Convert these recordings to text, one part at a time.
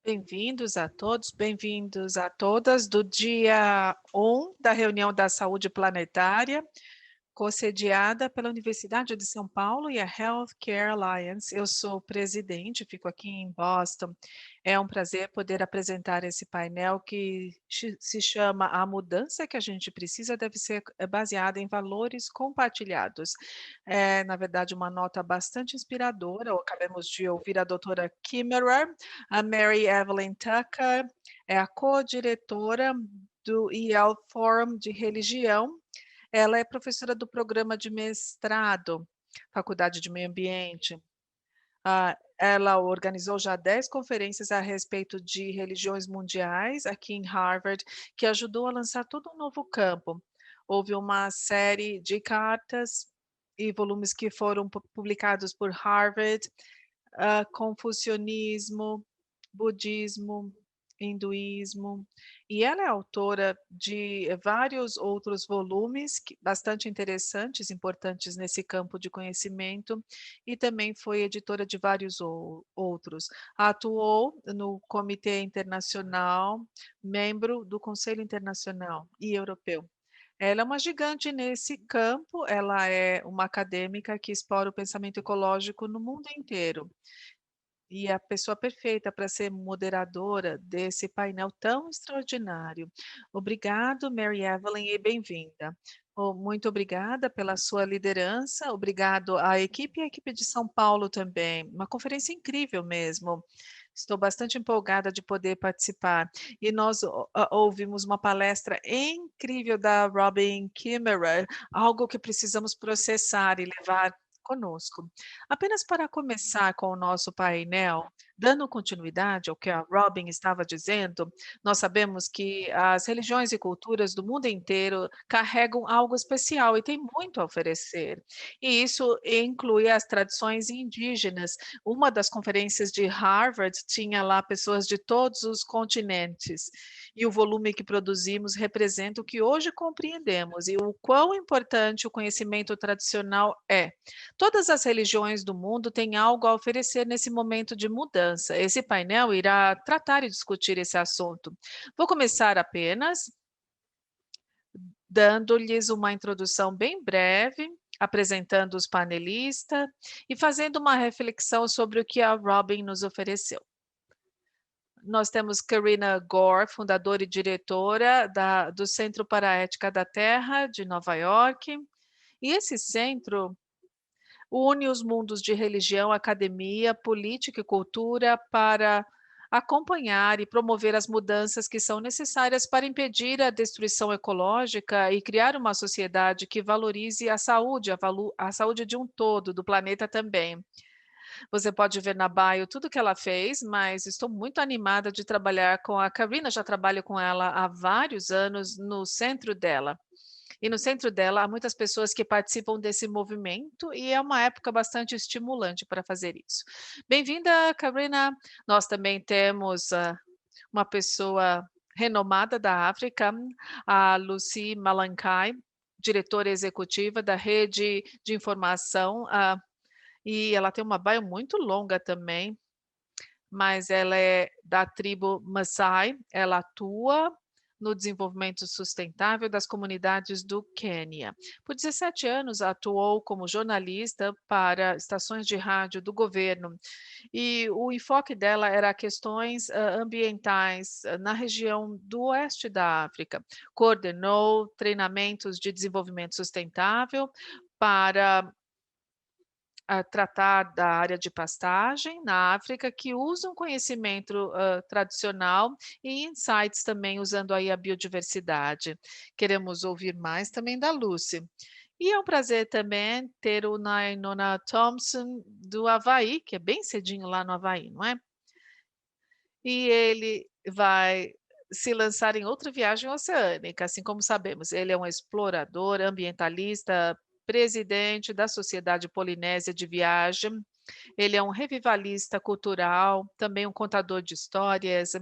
Bem-vindos a todos, bem-vindos a todas do dia 1 da reunião da saúde planetária, co-sediada pela Universidade de São Paulo e a Healthcare Alliance. Eu sou o presidente, fico aqui em Boston. É um prazer poder apresentar esse painel que se chama A Mudança que a gente precisa deve ser baseada em valores compartilhados. É, na verdade, uma nota bastante inspiradora. Acabamos de ouvir a doutora Kimmerer, a Mary Evelyn Tucker, é a co-diretora do EL Forum de Religião. Ela é professora do programa de mestrado, Faculdade de Meio Ambiente. Ela organizou já 10 conferências a respeito de religiões mundiais aqui em Harvard, que ajudou a lançar todo um novo campo. Houve uma série de cartas e volumes que foram publicados por Harvard, confucionismo, budismo, hinduísmo, e ela é autora de vários outros volumes bastante interessantes, importantes nesse campo de conhecimento, e também foi editora de vários outros. Atuou no Comitê Internacional, membro do Conselho Internacional e Europeu. Ela é uma gigante nesse campo, ela é uma acadêmica que explora o pensamento ecológico no mundo inteiro. E a pessoa perfeita para ser moderadora desse painel tão extraordinário. Obrigado, Mary Evelyn, e bem-vinda. Oh, muito obrigada pela sua liderança, obrigado à equipe e à equipe de São Paulo também. Uma conferência incrível mesmo. Estou bastante empolgada de poder participar. E nós ouvimos uma palestra incrível da Robin Kimmerer, algo que precisamos processar e levar conosco. Apenas para começar com o nosso painel, dando continuidade ao que a Robin estava dizendo, nós sabemos que as religiões e culturas do mundo inteiro carregam algo especial e têm muito a oferecer. E isso inclui as tradições indígenas. Uma das conferências de Harvard tinha lá pessoas de todos os continentes. E o volume que produzimos representa o que hoje compreendemos e o quão importante o conhecimento tradicional é. Todas as religiões do mundo têm algo a oferecer nesse momento de mudança. Esse painel irá tratar e discutir esse assunto. Vou começar apenas dando-lhes uma introdução bem breve, apresentando os panelistas e fazendo uma reflexão sobre o que a Robin nos ofereceu. Nós temos Karina Gore, fundadora e diretora do Centro para a Ética da Terra, de Nova York. E esse centro une os mundos de religião, academia, política e cultura para acompanhar e promover as mudanças que são necessárias para impedir a destruição ecológica e criar uma sociedade que valorize a saúde de um todo, do planeta também. Você pode ver na bio tudo que ela fez, mas estou muito animada de trabalhar com a Karina, já trabalho com ela há vários anos no centro dela. E no centro dela há muitas pessoas que participam desse movimento e é uma época bastante estimulante para fazer isso. Bem-vinda, Karina. Nós também temos uma pessoa renomada da África, a Lucy Malankai, diretora executiva da Rede de Informação, e ela tem uma bio muito longa também, mas ela é da tribo Maasai, ela atua no desenvolvimento sustentável das comunidades do Quênia. Por 17 anos, atuou como jornalista para estações de rádio do governo, e o enfoque dela era questões ambientais na região do oeste da África. Coordenou treinamentos de desenvolvimento sustentável para a tratar da área de pastagem na África, que usam conhecimento tradicional e insights também usando aí a biodiversidade. Queremos ouvir mais também da Lucy. E é um prazer também ter o Nainona Thompson do Havaí, que é bem cedinho lá no Havaí, não é? E ele vai se lançar em outra viagem oceânica, assim como sabemos. Ele é um explorador, ambientalista, presidente da Sociedade Polinésia de Viagem. Ele é um revivalista cultural, também um contador de histórias,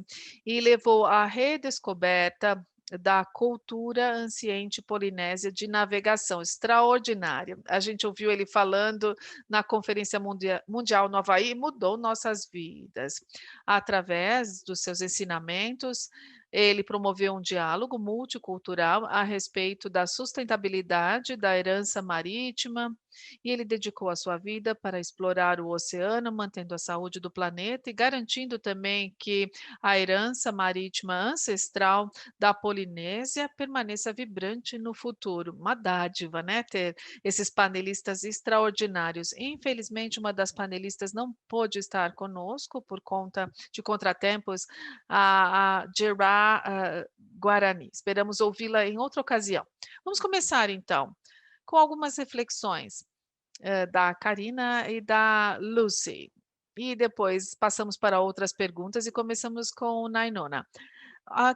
e levou à redescoberta da cultura anciente polinésia de navegação, extraordinário. A gente ouviu ele falando na Conferência Mundial no Havaí e mudou nossas vidas. Através dos seus ensinamentos, ele promoveu um diálogo multicultural a respeito da sustentabilidade da herança marítima, e ele dedicou a sua vida para explorar o oceano, mantendo a saúde do planeta e garantindo também que a herança marítima ancestral da Polinésia permaneça vibrante no futuro. Uma dádiva, né, ter esses panelistas extraordinários. Infelizmente, uma das panelistas não pôde estar conosco por conta de contratempos, a Gerá Guarani. Esperamos ouvi-la em outra ocasião. Vamos começar, então, com algumas reflexões da Karina e da Lucy. E depois passamos para outras perguntas e começamos com Nainona.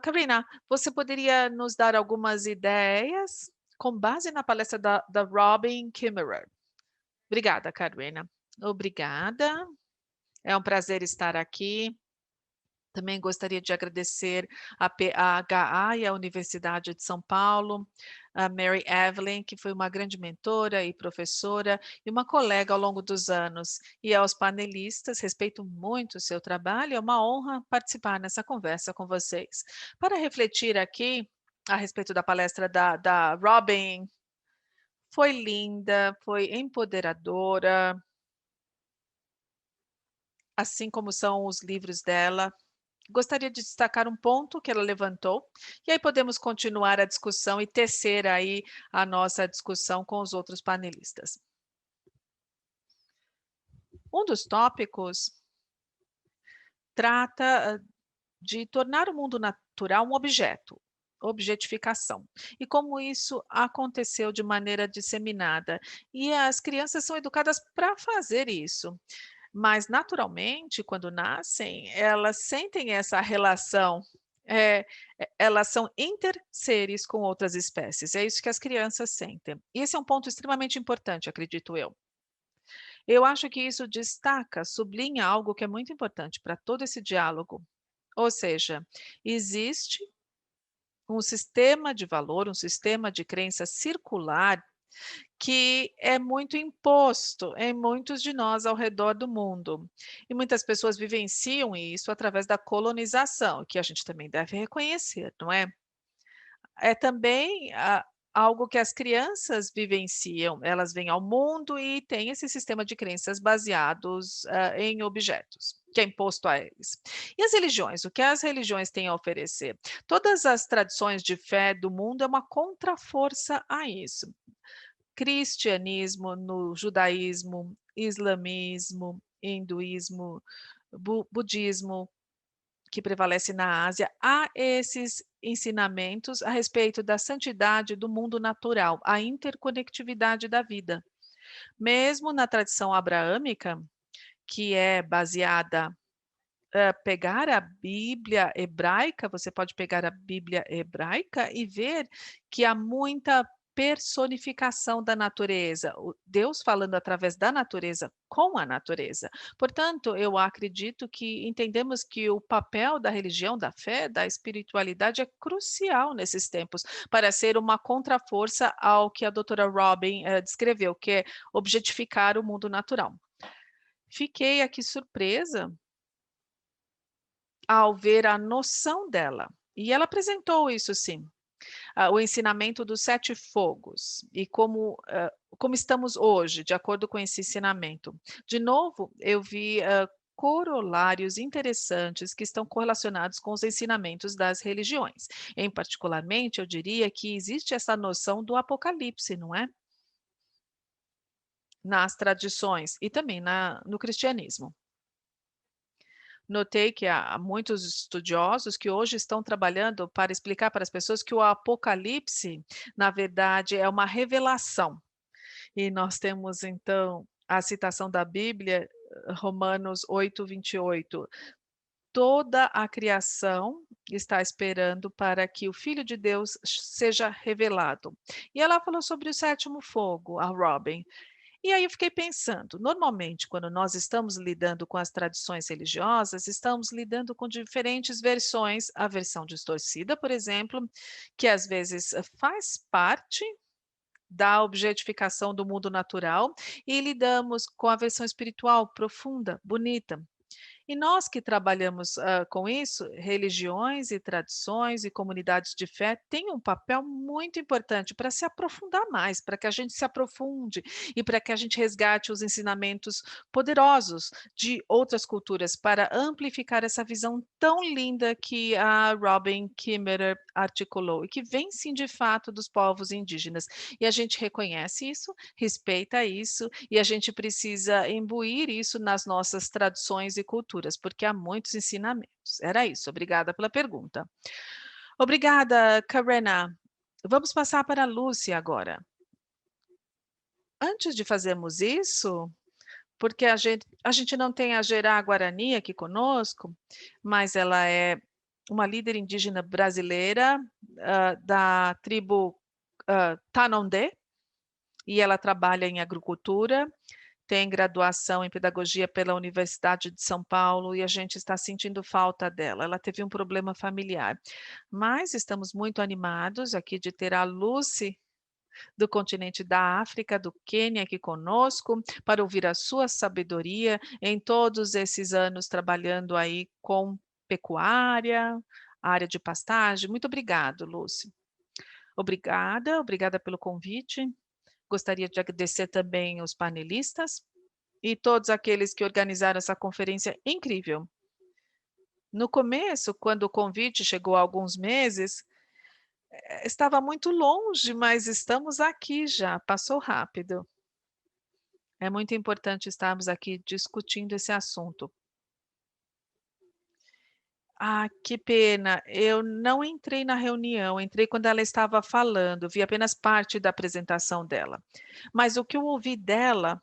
Karina, você poderia nos dar algumas ideias com base na palestra da Robin Kimmerer? Obrigada, Karina. Obrigada. É um prazer estar aqui. Também gostaria de agradecer a PHA e a Universidade de São Paulo, a Mary Evelyn, que foi uma grande mentora e professora e uma colega ao longo dos anos. E aos panelistas, respeito muito o seu trabalho, é uma honra participar nessa conversa com vocês. Para refletir aqui a respeito da palestra da Robin, foi linda, foi empoderadora, assim como são os livros dela. Gostaria de destacar um ponto que ela levantou, e aí podemos continuar a discussão e tecer aí a nossa discussão com os outros panelistas. Um dos tópicos trata de tornar o mundo natural um objeto, objetificação, e como isso aconteceu de maneira disseminada. E as crianças são educadas para fazer isso. Mas, naturalmente, quando nascem, elas sentem essa relação, elas são interseres com outras espécies, é isso que as crianças sentem. E esse é um ponto extremamente importante, acredito eu. Eu acho que isso destaca, sublinha algo que é muito importante para todo esse diálogo, ou seja, existe um sistema de valor, um sistema de crença circular que é muito imposto em muitos de nós ao redor do mundo. E muitas pessoas vivenciam isso através da colonização, que a gente também deve reconhecer, não é? É também algo que as crianças vivenciam, elas vêm ao mundo e têm esse sistema de crenças baseados em objetos, que é imposto a eles. E as religiões? O que as religiões têm a oferecer? Todas as tradições de fé do mundo é uma contraforça a isso. Cristianismo, no judaísmo, islamismo, hinduísmo, budismo, que prevalece na Ásia, há esses ensinamentos a respeito da santidade do mundo natural, a interconectividade da vida. Mesmo na tradição abraâmica, que é baseada pegar a Bíblia hebraica, você pode pegar a Bíblia hebraica e ver que há muita personificação da natureza, Deus falando através da natureza com a natureza. Portanto, eu acredito que entendemos que o papel da religião, da fé, da espiritualidade é crucial nesses tempos para ser uma contraforça ao que a doutora Robin descreveu, que é objetificar o mundo natural. Fiquei aqui surpresa ao ver a noção dela. E ela apresentou isso sim, o ensinamento dos 7 fogos e como estamos hoje, de acordo com esse ensinamento. De novo, eu vi corolários interessantes que estão correlacionados com os ensinamentos das religiões. Em particularmente, eu diria que existe essa noção do apocalipse, não é? Nas tradições e também no cristianismo. Notei que há muitos estudiosos que hoje estão trabalhando para explicar para as pessoas que o Apocalipse, na verdade, é uma revelação. E nós temos, então, a citação da Bíblia, Romanos 8:28. Toda a criação está esperando para que o Filho de Deus seja revelado. E ela falou sobre o sétimo fogo, a Robin. E aí eu fiquei pensando, normalmente quando nós estamos lidando com as tradições religiosas, estamos lidando com diferentes versões, a versão distorcida, por exemplo, que às vezes faz parte da objetificação do mundo natural, e lidamos com a versão espiritual profunda, bonita. E nós que trabalhamos, com isso, religiões e tradições e comunidades de fé têm um papel muito importante para se aprofundar mais, para que a gente se aprofunde e para que a gente resgate os ensinamentos poderosos de outras culturas, para amplificar essa visão tão linda que a Robin Kimmerer articulou e que vem sim de fato dos povos indígenas. E a gente reconhece isso, respeita isso e a gente precisa imbuir isso nas nossas tradições e culturas, porque há muitos ensinamentos. Era isso, obrigada pela pergunta. Obrigada, Karena. Vamos passar para a Lúcia agora. Antes de fazermos isso, porque a gente não tem a Gerá Guarani aqui conosco, mas ela é uma líder indígena brasileira, da tribo, Tanondê, e ela trabalha em agricultura. Tem graduação em pedagogia pela Universidade de São Paulo e a gente está sentindo falta dela. Ela teve um problema familiar, mas estamos muito animados aqui de ter a Lucy do continente da África, do Quênia, aqui conosco, para ouvir a sua sabedoria em todos esses anos trabalhando aí com pecuária, área de pastagem. Muito obrigado, Lucy. Obrigada, obrigada pelo convite. Gostaria de agradecer também os panelistas e todos aqueles que organizaram essa conferência incrível. No começo, quando o convite chegou há alguns meses, estava muito longe, mas estamos aqui já, passou rápido. É muito importante estarmos aqui discutindo esse assunto. Ah, que pena, eu não entrei na reunião, entrei quando ela estava falando, vi apenas parte da apresentação dela. Mas o que eu ouvi dela,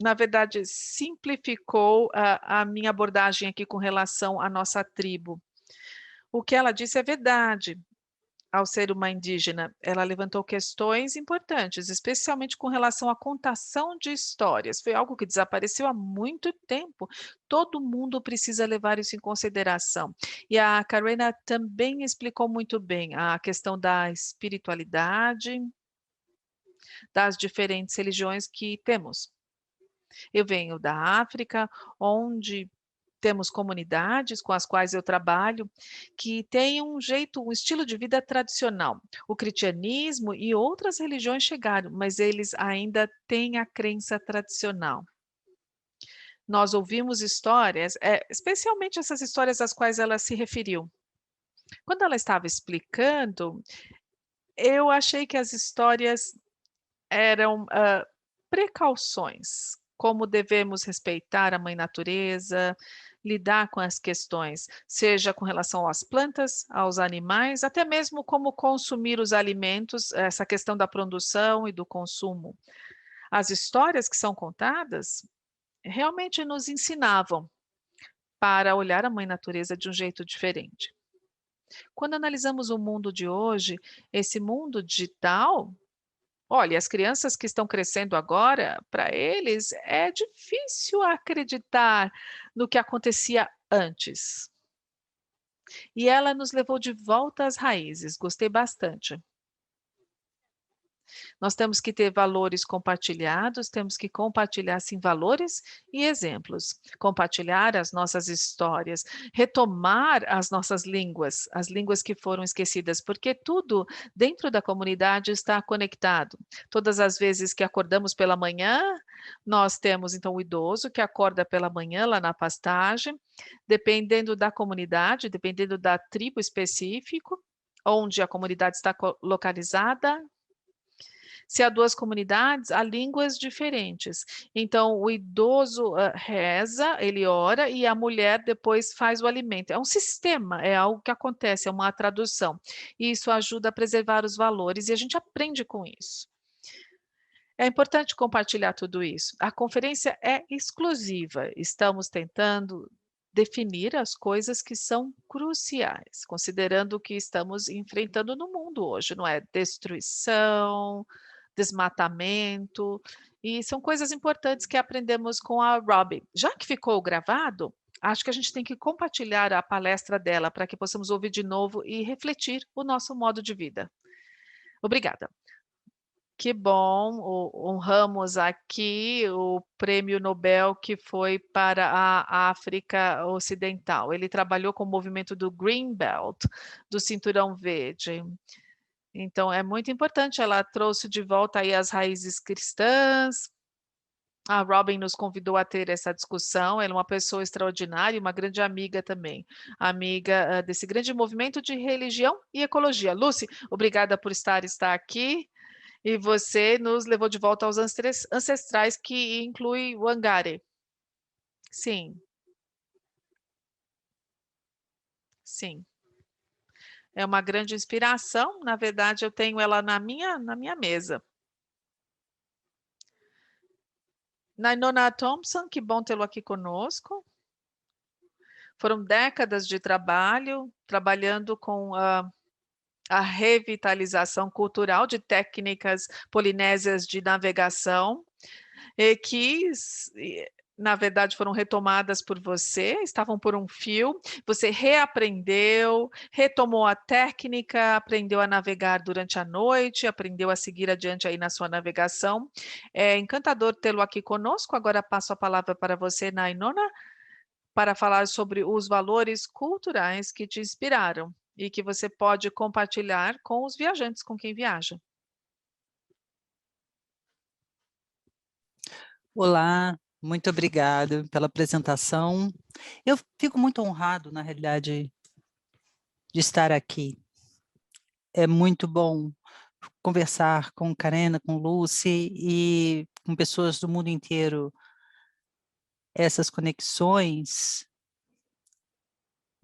na verdade, simplificou a minha abordagem aqui com relação à nossa tribo. O que ela disse é verdade. Ao ser uma indígena, ela levantou questões importantes, especialmente com relação à contação de histórias. Foi algo que desapareceu há muito tempo. Todo mundo precisa levar isso em consideração. E a Karena também explicou muito bem a questão da espiritualidade, das diferentes religiões que temos. Eu venho da África, onde temos comunidades com as quais eu trabalho que têm um jeito, um estilo de vida tradicional. O cristianismo e outras religiões chegaram, mas eles ainda têm a crença tradicional. Nós ouvimos histórias, especialmente essas histórias às quais ela se referiu. Quando ela estava explicando, eu achei que as histórias eram precauções, como devemos respeitar a mãe natureza, lidar com as questões, seja com relação às plantas, aos animais, até mesmo como consumir os alimentos, essa questão da produção e do consumo. As histórias que são contadas realmente nos ensinavam para olhar a mãe natureza de um jeito diferente. Quando analisamos o mundo de hoje, esse mundo digital, olha, as crianças que estão crescendo agora, para eles é difícil acreditar no que acontecia antes. E ela nos levou de volta às raízes, gostei bastante. Nós temos que ter valores compartilhados, temos que compartilhar, sim, valores e exemplos, compartilhar as nossas histórias, retomar as nossas línguas, as línguas que foram esquecidas, porque tudo dentro da comunidade está conectado. Todas as vezes que acordamos pela manhã, nós temos então o idoso que acorda pela manhã lá na pastagem, dependendo da comunidade, dependendo da tribo específico, onde a comunidade está localizada. Se há duas comunidades, há línguas diferentes. Então, o idoso reza, ele ora, e a mulher depois faz o alimento. É um sistema, é algo que acontece, é uma tradução. E isso ajuda a preservar os valores, e a gente aprende com isso. É importante compartilhar tudo isso. A conferência é exclusiva, estamos tentando definir as coisas que são cruciais, considerando o que estamos enfrentando no mundo hoje, não é? Destruição, desmatamento E são coisas importantes que aprendemos com a Robin. Já que ficou gravado, acho que a gente tem que compartilhar a palestra dela para que possamos ouvir de novo e refletir o nosso modo de vida. Obrigada. Que bom, honramos aqui o prêmio Nobel que foi para a África Ocidental. Ele trabalhou com o movimento do Green Belt, do Cinturão Verde. Então, é muito importante, ela trouxe de volta aí as raízes cristãs. A Robin nos convidou a ter essa discussão. Ela é uma pessoa extraordinária e uma grande amiga também, amiga desse grande movimento de religião e ecologia. Lucy, obrigada por estar aqui. E você nos levou de volta aos ancestrais, que inclui o Angare. Sim, sim. É uma grande inspiração. Na verdade, eu tenho ela na minha mesa. Nainona Thompson, que bom tê-lo aqui conosco. Foram décadas de trabalho, trabalhando com a revitalização cultural de técnicas polinésias de navegação, e que, na verdade, foram retomadas por você, estavam por um fio, você reaprendeu, retomou a técnica, aprendeu a navegar durante a noite, aprendeu a seguir adiante aí na sua navegação. É encantador tê-lo aqui conosco. Agora passo a palavra para você, Nainona, para falar sobre os valores culturais que te inspiraram e que você pode compartilhar com os viajantes com quem viaja. Olá, muito obrigada pela apresentação. Eu fico muito honrado, na realidade, de estar aqui. É muito bom conversar com Karina, com Lucy e com pessoas do mundo inteiro. Essas conexões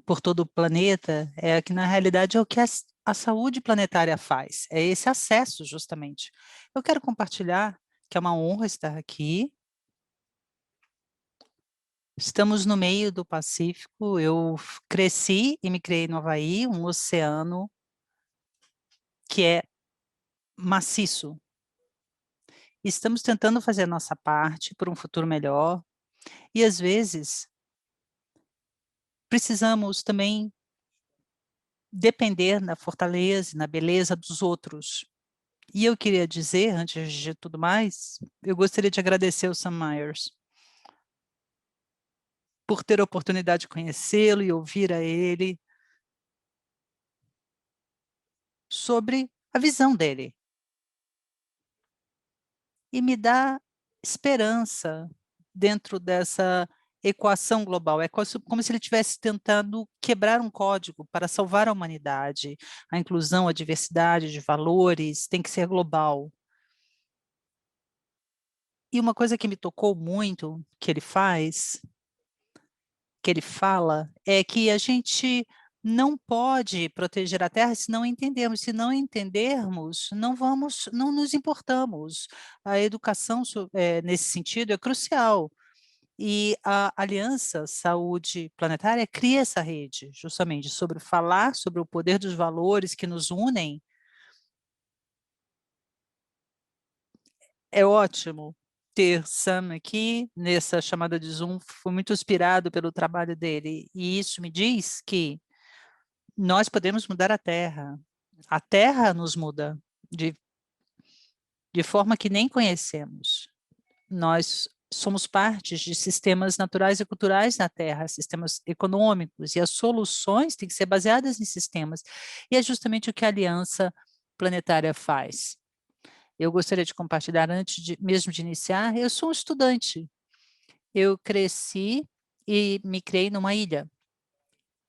por todo o planeta é que, na realidade, é o que a saúde planetária faz. É esse acesso, justamente. Eu quero compartilhar que é uma honra estar aqui. Estamos no meio do Pacífico. Eu cresci e me criei no Havaí, um oceano que é maciço. Estamos tentando fazer a nossa parte por um futuro melhor e, às vezes, precisamos também depender na fortaleza e na beleza dos outros. E eu queria dizer, antes de tudo mais, eu gostaria de agradecer ao Sam Myers por ter a oportunidade de conhecê-lo e ouvir a ele sobre a visão dele. E me dá esperança dentro dessa equação global. É como se ele estivesse tentando quebrar um código para salvar a humanidade. A inclusão, a diversidade de valores tem que ser global. E uma coisa que me tocou muito, que ele faz, que ele fala, é que a gente não pode proteger a Terra se não entendermos. Se não entendermos, não nos importamos. A educação, nesse sentido, é crucial. E a Aliança Saúde Planetária cria essa rede, justamente, sobre falar sobre o poder dos valores que nos unem. É ótimo ter Sam aqui nessa chamada de Zoom. Fui muito inspirado pelo trabalho dele. E isso me diz que nós podemos mudar a Terra. A Terra nos muda de forma que nem conhecemos. Nós somos partes de sistemas naturais e culturais na Terra, sistemas econômicos, e as soluções têm que ser baseadas em sistemas. E é justamente o que a Aliança Planetária faz. Eu gostaria de compartilhar, mesmo de iniciar, eu sou um estudante. Eu cresci e me criei numa ilha.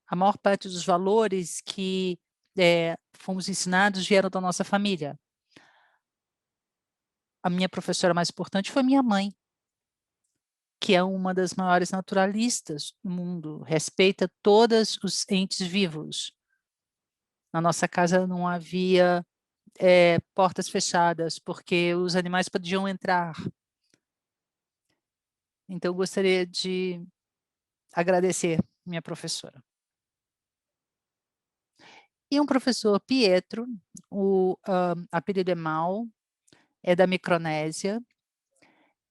A maior parte dos valores que fomos ensinados vieram da nossa família. A minha professora mais importante foi minha mãe, que é uma das maiores naturalistas do mundo, respeita todos os entes vivos. Na nossa casa não havia portas fechadas, porque os animais podiam entrar. Então, eu gostaria de agradecer minha professora. E um professor, Pietro, o apelido é Mal, é da Micronésia,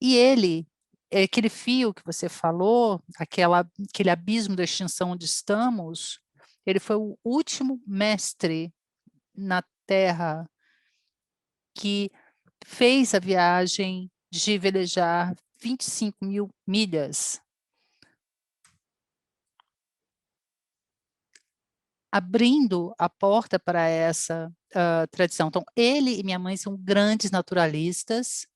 E ele, aquele fio que você falou, aquele abismo da extinção onde estamos, ele foi o último mestre na Terra que fez a viagem de velejar 25 mil milhas, abrindo a porta para essa tradição. Então, ele e minha mãe são grandes naturalistas.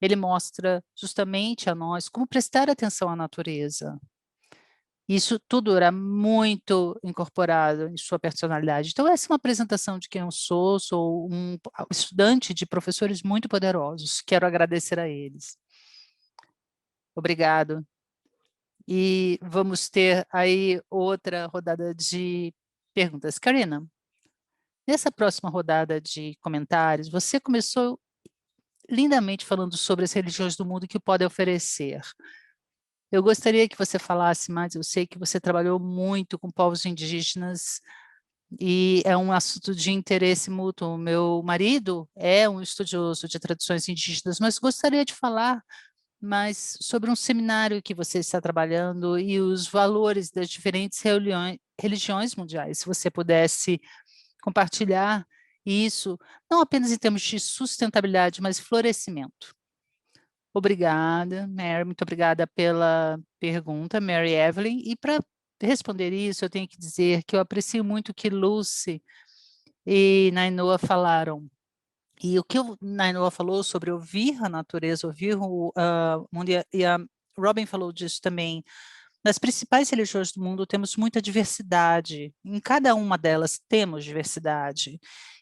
Ele mostra justamente a nós como prestar atenção à natureza. Isso tudo era muito incorporado em sua personalidade. Então, essa é uma apresentação de quem eu sou um estudante de professores muito poderosos. Quero agradecer a eles. Obrigado. E vamos ter aí outra rodada de perguntas. Karina, nessa próxima rodada de comentários, você começou lindamente falando sobre as religiões do mundo que podem oferecer. Eu gostaria que você falasse mais, eu sei que você trabalhou muito com povos indígenas e é um assunto de interesse mútuo. Meu marido é um estudioso de tradições indígenas, mas gostaria de falar mais sobre um seminário que você está trabalhando e os valores das diferentes religiões mundiais. Se você pudesse compartilhar isso, não apenas em termos de sustentabilidade, mas florescimento. Obrigada, Mary, muito obrigada pela pergunta, Mary Evelyn. E para responder isso, eu tenho que dizer que eu aprecio muito o que Lucy e Nainoa falaram. E o que Nainoa falou sobre ouvir a natureza, ouvir o mundo, e a Robin falou disso também. Nas principais religiões do mundo temos muita diversidade. Em cada uma delas temos diversidade.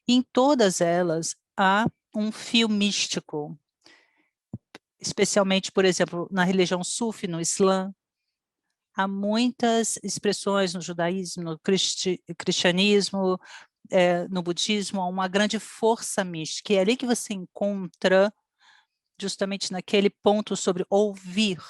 E em todas elas há um fio místico, especialmente, por exemplo, na religião Sufi, no Islã, há muitas expressões no judaísmo, no cristianismo, no budismo, há uma grande força mística, e é ali que você encontra justamente naquele ponto sobre ouvir.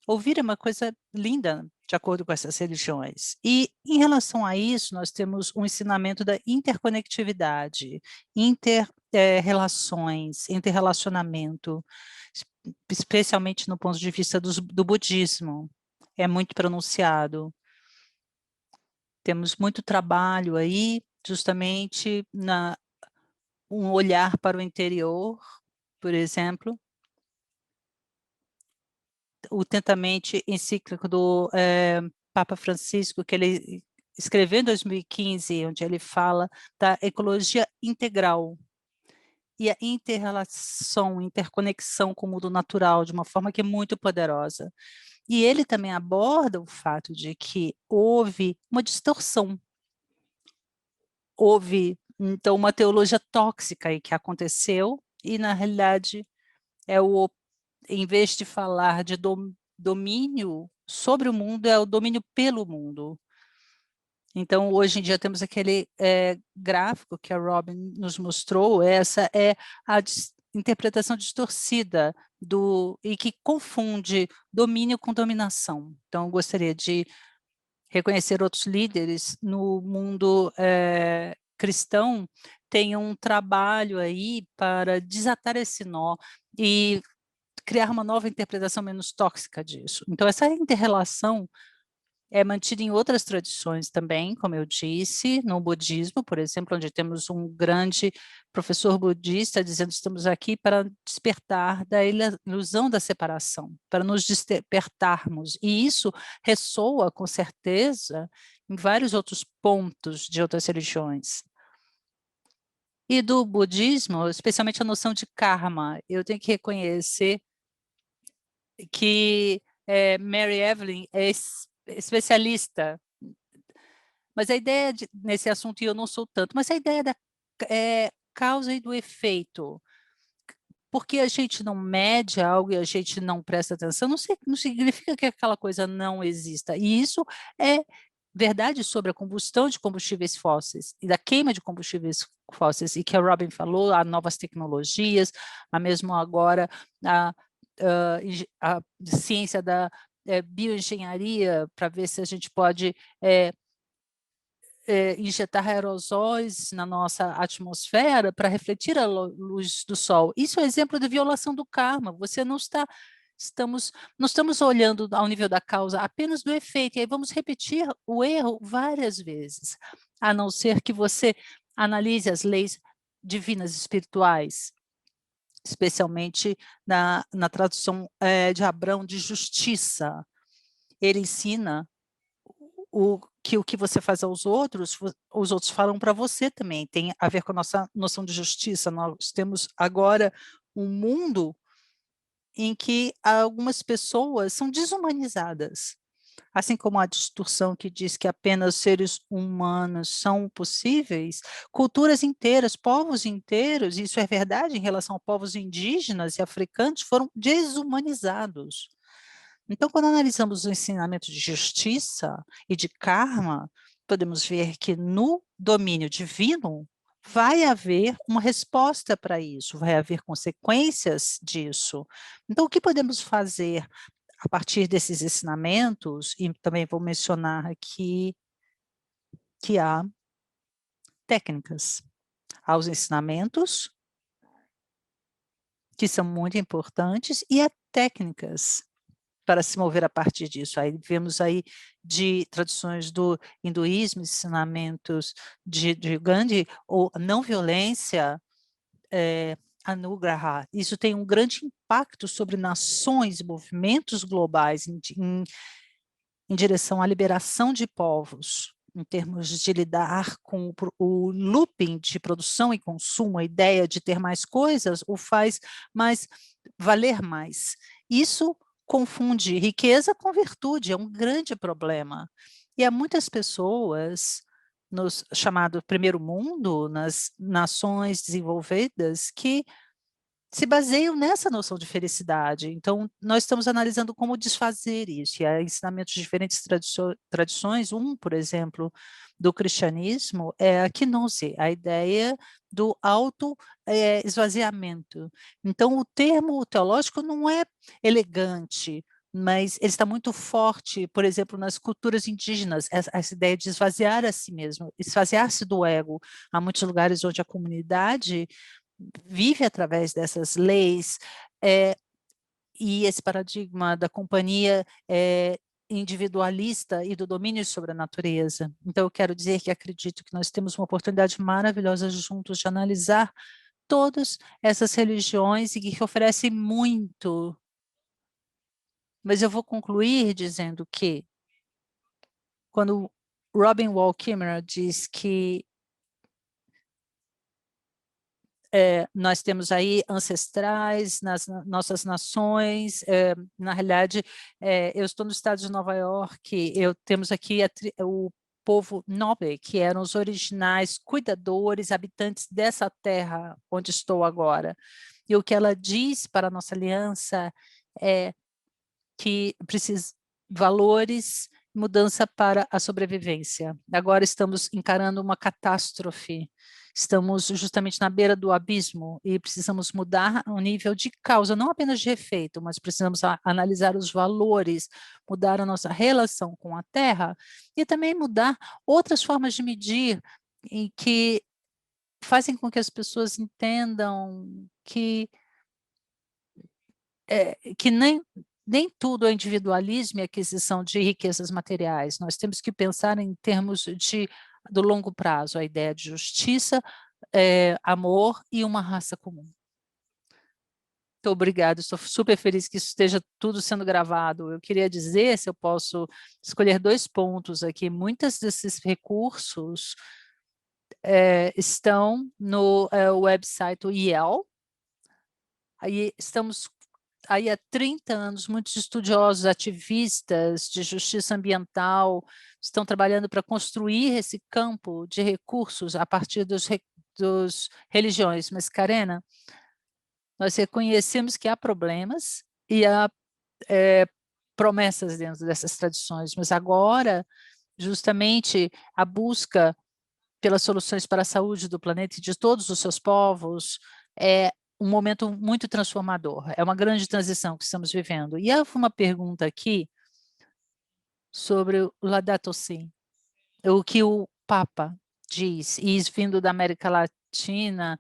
Ouvir é uma coisa linda, de acordo com essas religiões. E, em relação a isso, nós temos um ensinamento da interconectividade, interrelações, interrelacionamento, especialmente no ponto de vista do budismo. É muito pronunciado. Temos muito trabalho aí, justamente, um olhar para o interior, por exemplo, o Tentamente encíclico do Papa Francisco, que ele escreveu em 2015, onde ele fala da ecologia integral e a interrelação, interconexão com o mundo natural de uma forma que é muito poderosa. E ele também aborda o fato de que houve uma distorção, houve, então, uma teologia tóxica aí que aconteceu, e, na realidade, em vez de falar de domínio sobre o mundo, é o domínio pelo mundo. Então, hoje em dia, temos aquele gráfico que a Robin nos mostrou, essa é a interpretação distorcida e que confunde domínio com dominação. Então, eu gostaria de reconhecer outros líderes no mundo cristão, tem um trabalho aí para desatar esse nó e criar uma nova interpretação menos tóxica disso. Então, essa interrelação é mantida em outras tradições também, como eu disse, no budismo, por exemplo, onde temos um grande professor budista dizendo que estamos aqui para despertar da ilusão da separação, para nos despertarmos. E isso ressoa, com certeza, em vários outros pontos de outras religiões. E do budismo, especialmente a noção de karma, eu tenho que reconhecer que Mary Evelyn é especialista, mas a ideia nesse assunto, e eu não sou tanto, mas a ideia da causa e do efeito, porque a gente não mede algo e a gente não presta atenção, não significa que aquela coisa não exista, e isso é verdade sobre a combustão de combustíveis fósseis e da queima de combustíveis fósseis, e que a Robin falou, há novas tecnologias, há mesmo agora a ciência da bioengenharia, para ver se a gente pode injetar aerosóis na nossa atmosfera para refletir a luz do sol. Isso é exemplo de violação do karma. Você não está não estamos olhando ao nível da causa, apenas do efeito, e aí vamos repetir o erro várias vezes, a não ser que você analise as leis divinas espirituais, especialmente na tradução de Abrão de justiça. Ele ensina o que você faz aos outros, os outros falam para você também, tem a ver com a nossa noção de justiça. Nós temos agora um mundo em que algumas pessoas são desumanizadas, assim como a distorção que diz que apenas seres humanos são possíveis, culturas inteiras, povos inteiros, isso é verdade em relação a povos indígenas e africanos, foram desumanizados. Então, quando analisamos o ensinamento de justiça e de karma, podemos ver que no domínio divino vai haver uma resposta para isso, vai haver consequências disso. Então, o que podemos fazer a partir desses ensinamentos, e também vou mencionar aqui que há técnicas, há os ensinamentos, que são muito importantes, e há técnicas para se mover a partir disso. Aí vemos aí de tradições do hinduísmo, ensinamentos de Gandhi, ou não violência, Anugraha. Isso tem um grande impacto sobre nações, movimentos globais em direção à liberação de povos, em termos de lidar com o looping de produção e consumo, a ideia de ter mais coisas o faz valer mais. Isso confunde riqueza com virtude, é um grande problema. E há muitas pessoas no chamado primeiro mundo, nas nações desenvolvidas, que se baseiam nessa noção de felicidade. Então, nós estamos analisando como desfazer isso, e há ensinamentos de diferentes tradições. Por exemplo, do cristianismo é a gnose, a ideia do auto-esvaziamento. Então, o termo teológico não é elegante, mas ele está muito forte, por exemplo, nas culturas indígenas, essa ideia de esvaziar a si mesmo, esvaziar-se do ego. Há muitos lugares onde a comunidade vive através dessas leis, e esse paradigma da companhia individualista e do domínio sobre a natureza. Então, eu quero dizer que acredito que nós temos uma oportunidade maravilhosa juntos de analisar todas essas religiões e que oferecem muito. Mas eu vou concluir dizendo que, quando Robin Wall Kimmerer diz que nós temos aí ancestrais nas nossas nações, na realidade, eu estou no estado de Nova York, temos aqui o povo Nobe, que eram os originais cuidadores, habitantes dessa terra onde estou agora. E o que ela diz para a nossa aliança é que precisa valores, mudança para a sobrevivência. Agora estamos encarando uma catástrofe, estamos justamente na beira do abismo e precisamos mudar o nível de causa, não apenas de efeito, mas precisamos analisar os valores, mudar a nossa relação com a terra e também mudar outras formas de medir em que fazem com que as pessoas entendam que nem tudo é individualismo e aquisição de riquezas materiais. Nós temos que pensar em termos do longo prazo, a ideia de justiça, amor e uma raça comum. Muito obrigada, estou super feliz que isso esteja tudo sendo gravado. Eu queria dizer, se eu posso escolher 2 pontos aqui, muitos desses recursos estão no website IEL. Aí estamos aí há 30 anos, muitos estudiosos, ativistas de justiça ambiental estão trabalhando para construir esse campo de recursos a partir dos religiões. Mas, Karena, nós reconhecemos que há problemas e há promessas dentro dessas tradições, mas agora, justamente, a busca pelas soluções para a saúde do planeta e de todos os seus povos é um momento muito transformador, é uma grande transição que estamos vivendo. E há uma pergunta aqui sobre o Laudato Si, o que o Papa diz, e isso vindo da América Latina,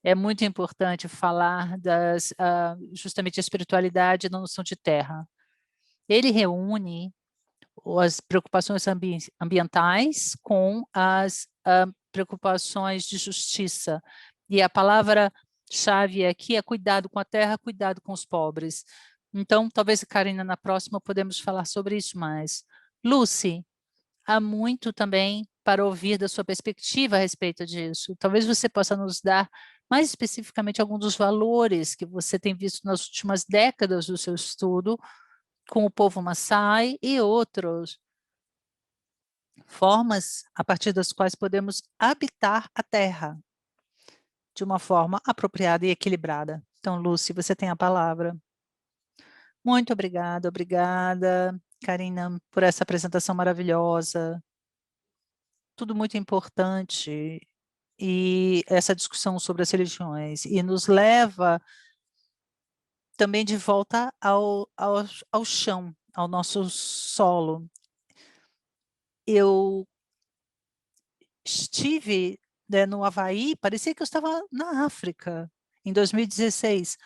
é muito importante falar justamente a espiritualidade na noção de terra. Ele reúne as preocupações ambientais com as preocupações de justiça. E a palavra-chave aqui é cuidado com a terra, cuidado com os pobres. Então, talvez, Karina, na próxima podemos falar sobre isso mais. Lucy, há muito também para ouvir da sua perspectiva a respeito disso. Talvez você possa nos dar mais especificamente alguns dos valores que você tem visto nas últimas décadas do seu estudo com o povo Maasai e outras formas a partir das quais podemos habitar a terra de uma forma apropriada e equilibrada. Então, Lucy, você tem a palavra. Muito obrigada, obrigada, Karina, por essa apresentação maravilhosa. Tudo muito importante e essa discussão sobre as religiões e nos leva também de volta ao chão, ao nosso solo. Eu estive, né, no Havaí, parecia que eu estava na África, em 2016.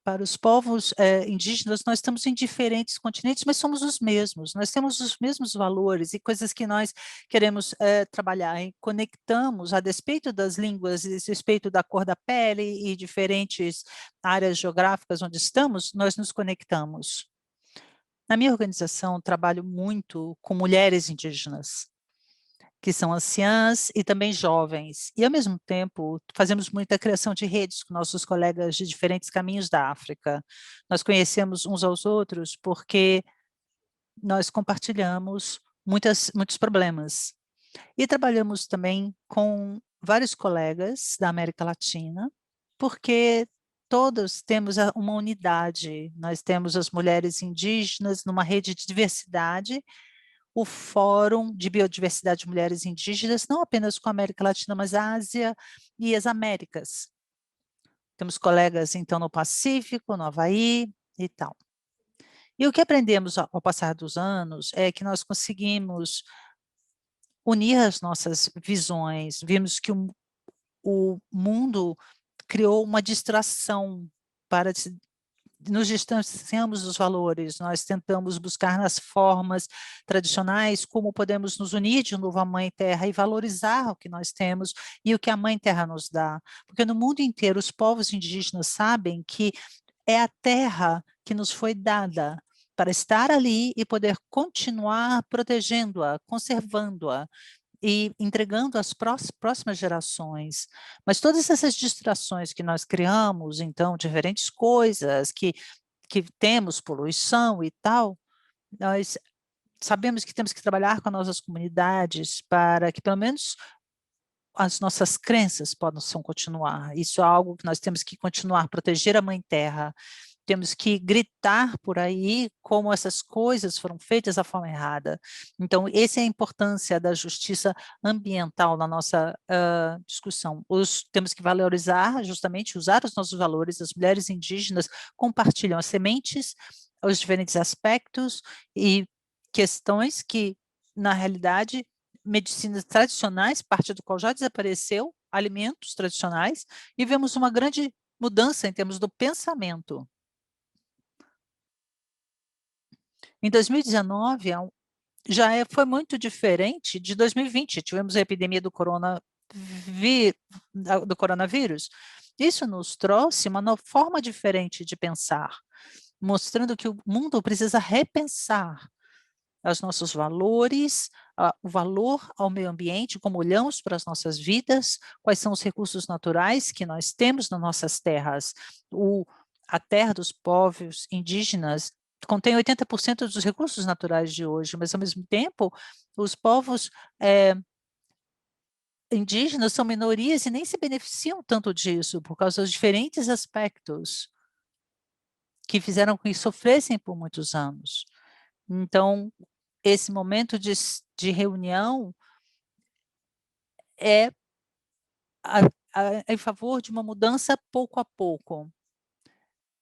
Para os povos indígenas, nós estamos em diferentes continentes, mas somos os mesmos. Nós temos os mesmos valores e coisas que nós queremos trabalhar. E conectamos, a despeito das línguas, a despeito da cor da pele e diferentes áreas geográficas onde estamos, nós nos conectamos. Na minha organização, trabalho muito com mulheres indígenas, que são anciãs e também jovens. E, ao mesmo tempo, fazemos muita criação de redes com nossos colegas de diferentes caminhos da África. Nós conhecemos uns aos outros porque nós compartilhamos muitos problemas. E trabalhamos também com vários colegas da América Latina, porque todos temos uma unidade. Nós temos as mulheres indígenas numa rede de diversidade, o Fórum de Biodiversidade de Mulheres Indígenas, não apenas com a América Latina, mas a Ásia e as Américas. Temos colegas, então, no Pacífico, no Havaí e tal. E o que aprendemos ao passar dos anos é que nós conseguimos unir as nossas visões. Vimos que o mundo criou uma distração para nos distanciamos dos valores, nós tentamos buscar nas formas tradicionais como podemos nos unir de novo à Mãe Terra e valorizar o que nós temos e o que a Mãe Terra nos dá. Porque no mundo inteiro os povos indígenas sabem que é a terra que nos foi dada para estar ali e poder continuar protegendo-a, conservando-a e entregando às próximas gerações. Mas todas essas distrações que nós criamos, então, diferentes coisas que temos, poluição e tal, nós sabemos que temos que trabalhar com as nossas comunidades para que, pelo menos, as nossas crenças possam continuar. Isso é algo que nós temos que continuar, proteger a Mãe Terra. Temos que gritar por aí como essas coisas foram feitas da forma errada. Então, essa é a importância da justiça ambiental na nossa discussão. Temos que valorizar, justamente, usar os nossos valores. As mulheres indígenas compartilham as sementes, os diferentes aspectos e questões que, na realidade, medicinas tradicionais, parte do qual já desapareceu, alimentos tradicionais, e vemos uma grande mudança em termos do pensamento. Em 2019, foi muito diferente de 2020, tivemos a epidemia do coronavírus. Isso nos trouxe uma forma diferente de pensar, mostrando que o mundo precisa repensar os nossos valores, o valor ao meio ambiente, como olhamos para as nossas vidas, quais são os recursos naturais que nós temos nas nossas terras. A terra dos povos indígenas contém 80% dos recursos naturais de hoje, mas, ao mesmo tempo, os povos indígenas são minorias e nem se beneficiam tanto disso, por causa dos diferentes aspectos que fizeram com que sofressem por muitos anos. Então, esse momento de reunião é em favor de uma mudança pouco a pouco.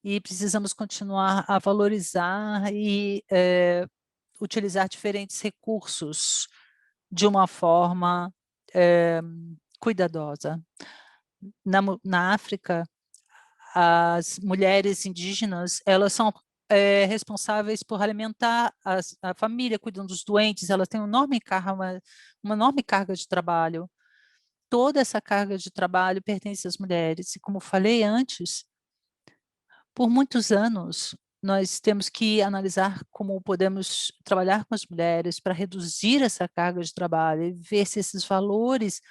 E precisamos continuar a valorizar e utilizar diferentes recursos de uma forma cuidadosa. Na África, as mulheres indígenas, elas são responsáveis por alimentar a família, cuidam dos doentes, elas têm uma enorme carga de trabalho. Toda essa carga de trabalho pertence às mulheres. E como falei antes, por muitos anos, nós temos que analisar como podemos trabalhar com as mulheres para reduzir essa carga de trabalho e ver se esses valores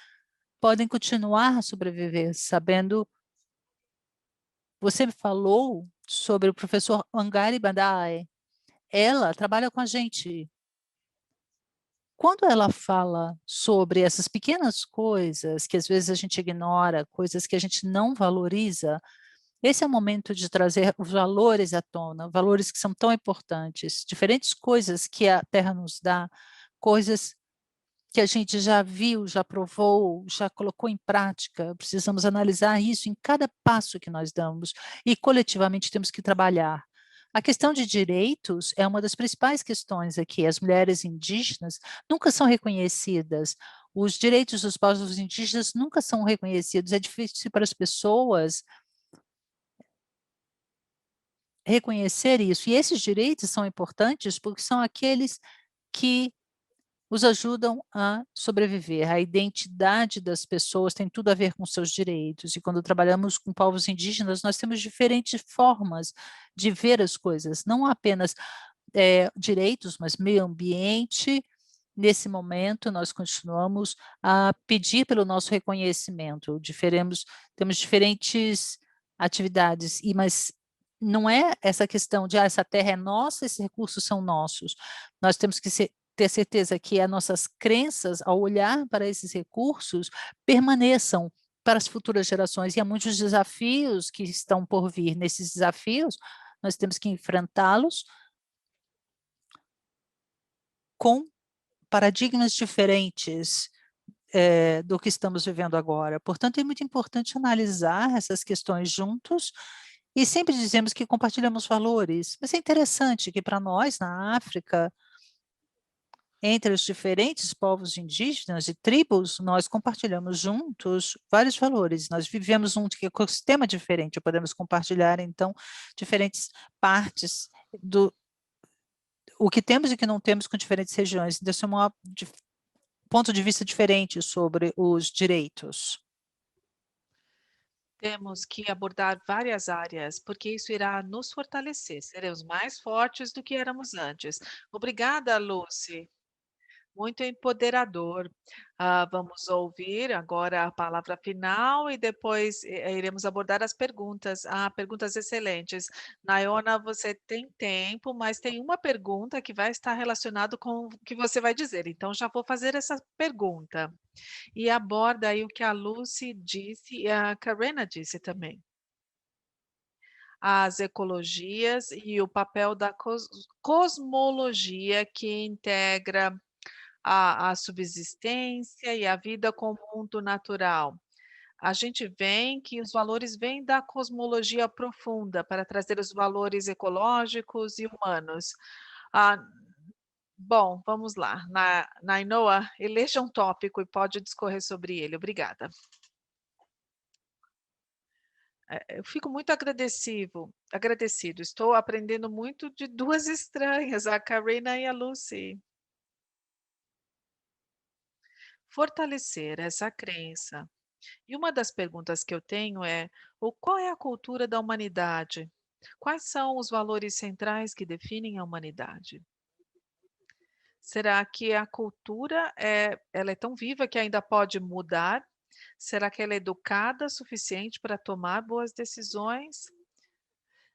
podem continuar a sobreviver, sabendo. Você me falou sobre o professor Wangari Maathai. Ela trabalha com a gente. Quando ela fala sobre essas pequenas coisas que às vezes a gente ignora, coisas que a gente não valoriza, esse é o momento de trazer os valores à tona, valores que são tão importantes, diferentes coisas que a Terra nos dá, coisas que a gente já viu, já provou, já colocou em prática. Precisamos analisar isso em cada passo que nós damos e coletivamente temos que trabalhar. A questão de direitos é uma das principais questões aqui. As mulheres indígenas nunca são reconhecidas. Os direitos dos povos indígenas nunca são reconhecidos. É difícil para as pessoas reconhecer isso. E esses direitos são importantes porque são aqueles que os ajudam a sobreviver. A identidade das pessoas tem tudo a ver com seus direitos. E quando trabalhamos com povos indígenas, nós temos diferentes formas de ver as coisas, não apenas direitos, mas meio ambiente. Nesse momento, nós continuamos a pedir pelo nosso reconhecimento. Temos diferentes atividades, mas não é essa questão de essa terra é nossa, esses recursos são nossos. Nós temos que ter certeza que as nossas crenças, ao olhar para esses recursos, permaneçam para as futuras gerações. E há muitos desafios que estão por vir. Nesses desafios, nós temos que enfrentá-los com paradigmas diferentes do que estamos vivendo agora. Portanto, é muito importante analisar essas questões juntos e sempre dizemos que compartilhamos valores, mas é interessante que para nós, na África, entre os diferentes povos indígenas e tribos, nós compartilhamos juntos vários valores. Nós vivemos um ecossistema diferente, podemos compartilhar, então, diferentes partes do o que temos e o que não temos com diferentes regiões. Então, isso é um ponto de vista diferente sobre os direitos. Temos que abordar várias áreas, porque isso irá nos fortalecer. Seremos mais fortes do que éramos antes. Obrigada, Lucy. Muito empoderador. Vamos ouvir agora a palavra final e depois iremos abordar as perguntas. Perguntas excelentes. Nayona, você tem tempo, mas tem uma pergunta que vai estar relacionado com o que você vai dizer. Então, já vou fazer essa pergunta. E aborda aí o que a Lucy disse e a Karena disse também. As ecologias e o papel da cosmologia que integra a subsistência e a vida com o mundo natural. A gente vê que os valores vêm da cosmologia profunda para trazer os valores ecológicos e humanos. Ah, bom, vamos lá. Nainoa, eleja um tópico e pode discorrer sobre ele. Obrigada. Eu fico muito agradecido. Estou aprendendo muito de duas estranhas, a Karina e a Lucy. Fortalecer essa crença. E uma das perguntas que eu tenho é: qual é a cultura da humanidade? Quais são os valores centrais que definem a humanidade? Será que a cultura ela é tão viva que ainda pode mudar? Será que ela é educada o suficiente para tomar boas decisões?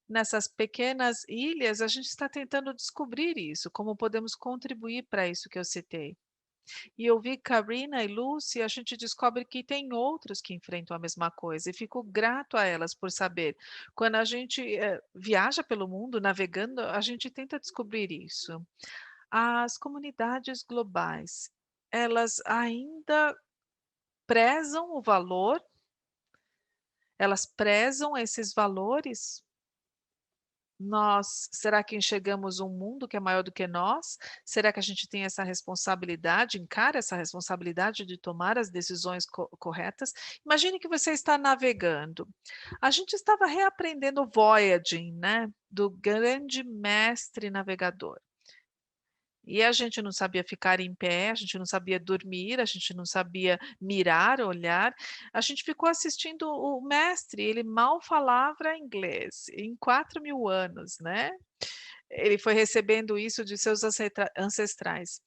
Nessas pequenas ilhas, a gente está tentando descobrir isso, como podemos contribuir para isso que eu citei. E ouvir Karina e Lucy, a gente descobre que tem outros que enfrentam a mesma coisa, e fico grato a elas por saber. Quando a gente viaja pelo mundo navegando, a gente tenta descobrir isso. As comunidades globais, elas ainda prezam o valor? Elas prezam esses valores? Será que enxergamos um mundo que é maior do que nós? Será que a gente tem essa responsabilidade, encara essa responsabilidade de tomar as decisões corretas? Imagine que você está navegando. A gente estava reaprendendo o voyaging, né, do grande mestre navegador. E a gente não sabia ficar em pé, a gente não sabia dormir, a gente não sabia mirar, olhar. A gente ficou assistindo o mestre, ele mal falava inglês, em 4.000 anos, né. Ele foi recebendo isso de seus ancestrais.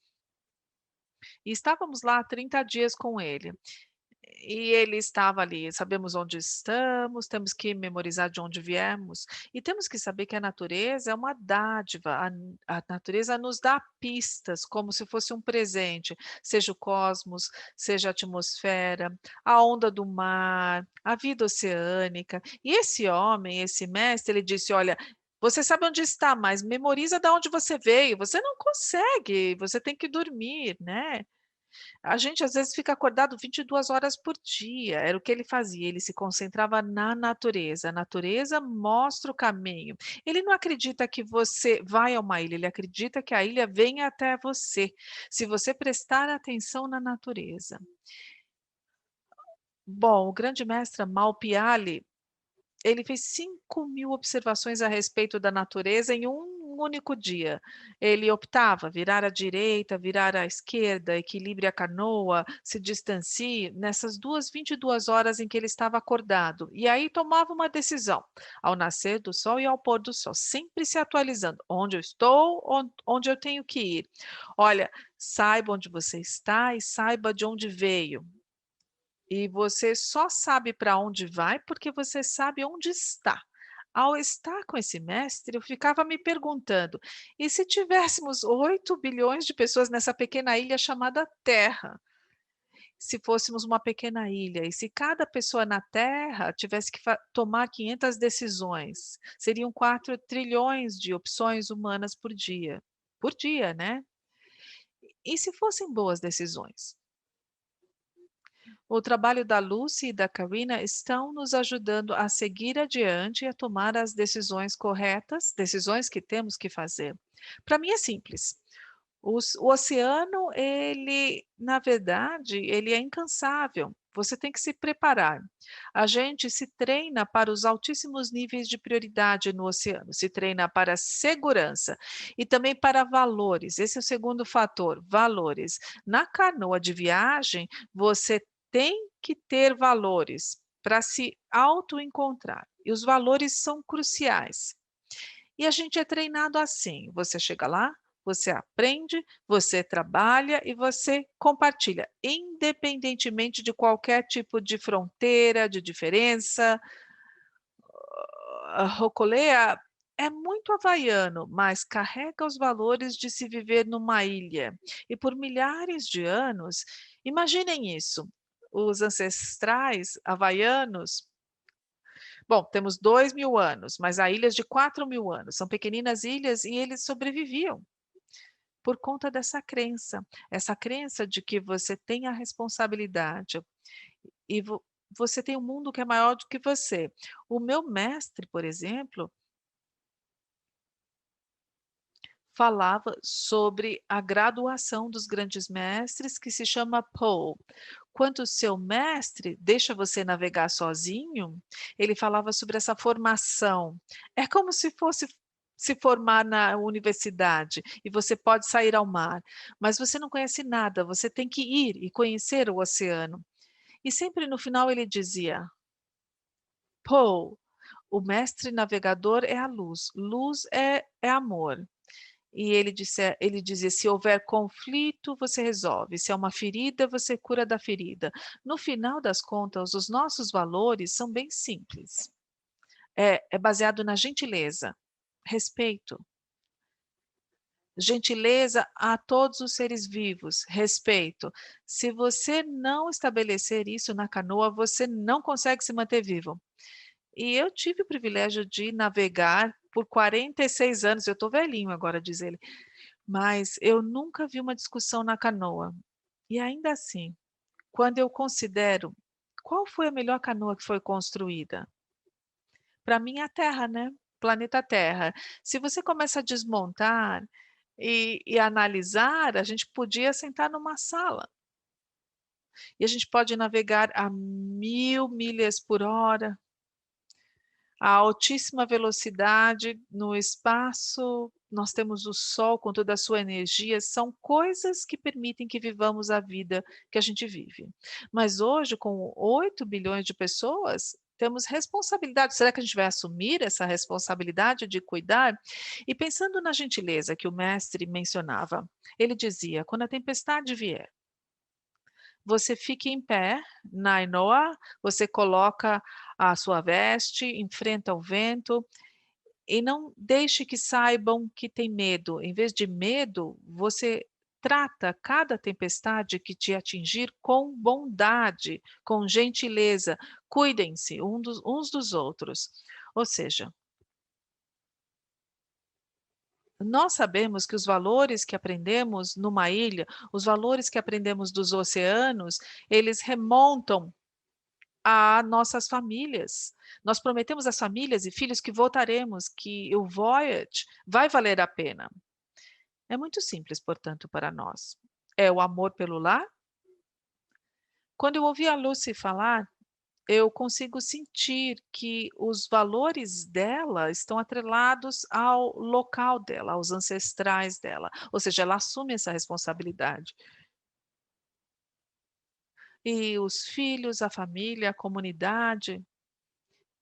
E estávamos lá 30 dias com ele. E ele estava ali, sabemos onde estamos, temos que memorizar de onde viemos, e temos que saber que a natureza é uma dádiva, a natureza nos dá pistas como se fosse um presente, seja o cosmos, seja a atmosfera, a onda do mar, a vida oceânica. E esse homem, esse mestre, ele disse: "Olha, você sabe onde está, mas memoriza da onde você veio, você não consegue, você tem que dormir, né?" A gente às vezes fica acordado 22 horas por dia, era o que ele fazia, ele se concentrava na natureza, a natureza mostra o caminho. Ele não acredita que você vai a uma ilha, ele acredita que a ilha vem até você, se você prestar atenção na natureza. Bom, o grande mestre Malpiali, ele fez 5.000 observações a respeito da natureza em um único dia. Ele optava virar à direita, virar à esquerda, equilibre a canoa, se distancie, nessas 22 horas em que ele estava acordado. E aí tomava uma decisão, ao nascer do sol e ao pôr do sol, sempre se atualizando. Onde eu estou, onde eu tenho que ir. Olha, saiba onde você está e saiba de onde veio. E você só sabe para onde vai, porque você sabe onde está. Ao estar com esse mestre, eu ficava me perguntando: e se tivéssemos 8 bilhões de pessoas nessa pequena ilha chamada Terra? Se fôssemos uma pequena ilha, e se cada pessoa na Terra tivesse que tomar 500 decisões, seriam 4 trilhões de opções humanas por dia. Por dia, né? E se fossem boas decisões? O trabalho da Lucy e da Karina estão nos ajudando a seguir adiante e a tomar as decisões corretas, decisões que temos que fazer. Para mim é simples. O oceano, ele, na verdade, ele é incansável. Você tem que se preparar. A gente se treina para os altíssimos níveis de prioridade no oceano, se treina para segurança e também para valores. Esse é o segundo fator, valores. Na canoa de viagem, você tem que ter valores para se auto-encontrar. E os valores são cruciais. E a gente é treinado assim: você chega lá, você aprende, você trabalha e você compartilha, independentemente de qualquer tipo de fronteira, de diferença. A Rocolea é muito havaiano, mas carrega os valores de se viver numa ilha. E por milhares de anos, imaginem isso, os ancestrais havaianos. Bom, temos 2.000 anos, mas há ilhas de 4.000 anos. São pequeninas ilhas e eles sobreviviam por conta dessa crença. Essa crença de que você tem a responsabilidade e você tem um mundo que é maior do que você. O meu mestre, por exemplo, falava sobre a graduação dos grandes mestres, que se chama POE. Quando o seu mestre deixa você navegar sozinho, ele falava sobre essa formação. É como se fosse se formar na universidade e você pode sair ao mar, mas você não conhece nada, você tem que ir e conhecer o oceano. E sempre no final ele dizia: "Poe, o mestre navegador é a luz, luz é amor." E ele dizia: "Se houver conflito, você resolve, se é uma ferida, você cura da ferida." No final das contas, os nossos valores são bem simples. É baseado na gentileza, respeito, gentileza a todos os seres vivos, respeito. Se você não estabelecer isso na canoa, você não consegue se manter vivo. E eu tive o privilégio de navegar por 46 anos, eu estou velhinho agora, diz ele. Mas eu nunca vi uma discussão na canoa. E ainda assim, quando eu considero qual foi a melhor canoa que foi construída? Para mim é a terra, né? planeta Terra. Se você começa a desmontar e analisar, a gente podia sentar numa sala e a gente pode navegar a 1000 milhas por hora, a altíssima velocidade no espaço. Nós temos o Sol com toda a sua energia, são coisas que permitem que vivamos a vida que a gente vive. Mas hoje, com 8 bilhões de pessoas, temos responsabilidade. Será que a gente vai assumir essa responsabilidade de cuidar? E pensando na gentileza que o mestre mencionava, ele dizia: quando a tempestade vier, você fique em pé na Ainoa, você coloca a sua veste, enfrenta o vento e não deixe que saibam que tem medo. Em vez de medo, você trata cada tempestade que te atingir com bondade, com gentileza. Cuidem-se uns dos outros. Ou seja, nós sabemos que os valores que aprendemos numa ilha, os valores que aprendemos dos oceanos, eles remontam a nossas famílias. Nós prometemos às famílias e filhos que voltaremos, que o voyage vai valer a pena. É muito simples, portanto, para nós. É o amor pelo lar. Quando eu ouvi a Lucy falar, eu consigo sentir que os valores dela estão atrelados ao local dela, aos ancestrais dela. Ou seja, ela assume essa responsabilidade. E os filhos, a família, a comunidade,